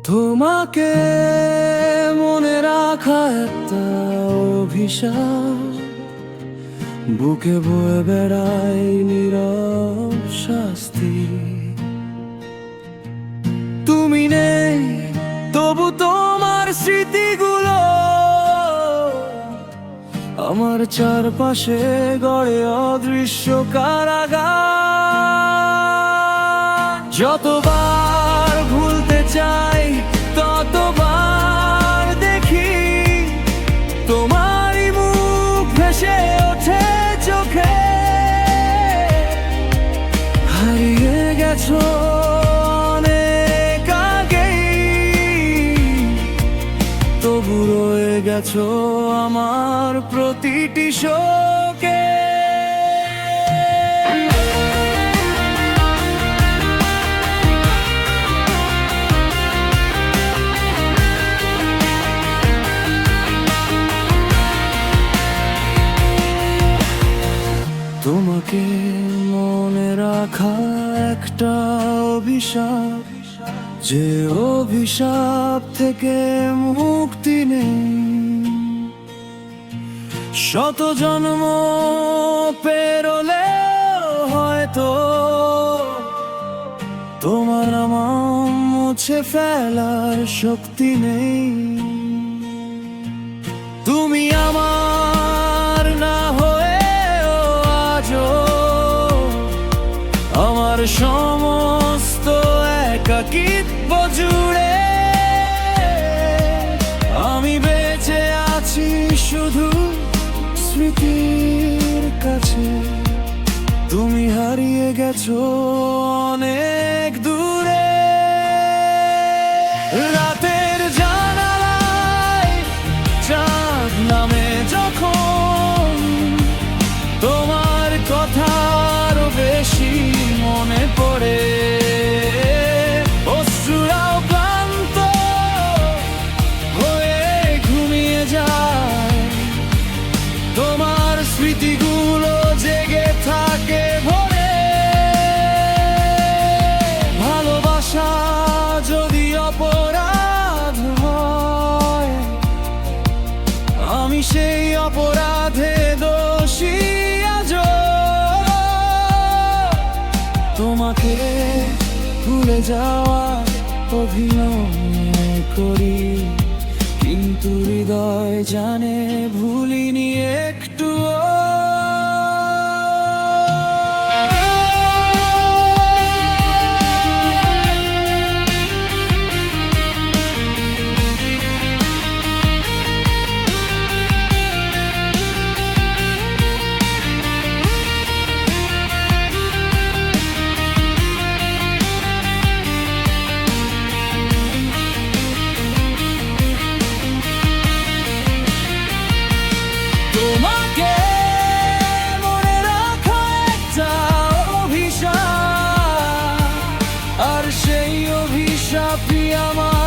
তোমাকে মনে রাখা একটা অভিশাপ, বুকে বয়ে বেড়াই নীরব শাস্তি। তুমি নেই তবু তোমার স্মৃতিগুলো আমার চারপাশে গড়ে অদৃশ্য কারাগার। যতবার ভুলতে চাই ততবার দেখি তোমারই মুখ ভেসে ওঠে চোখে। হারিয়ে গেছো অনেক আগেই, তবু রয়ে গেছো আমার প্রতিটি শোকে। তোমাকে মনে রাখা একটা অভিশাপ, যে অভিশাপ থেকে মুক্তি নেই। শত জন্ম পেরোলে হয়তো তোমার নাম মুছে ফেলার শক্তি নেই। তুমি আমার না হয়েও আজও আমার সমস্ত একাকিত্ব জুড়ে। আমি বেঁচে আছি শুধু স্মৃতির কাছে, তুমি হারিয়ে গেছো অনেক দূরে। রাতের জানালায় চাঁদ নামে যখন তোমার কথা আরো বেশি মনে পড়ে। অশ্রুরাও ক্লান্ত হয়ে ঘুমিয়ে যায়, তোমার স্মৃতিগুলো জেগে থাকে ভোরে। ভালোবাসা যদি অপরাধ হয়, আমি সেই অপরাধে দোষী আজও। তোমাকে ভুলে যাওয়ার অভিনয় করি, কিন্তু হৃদয় জানে ভুলিনি একটুও। তোমাকে মনে রাখা একটা অভিশাপ, আর সেই অভিশাপই আমার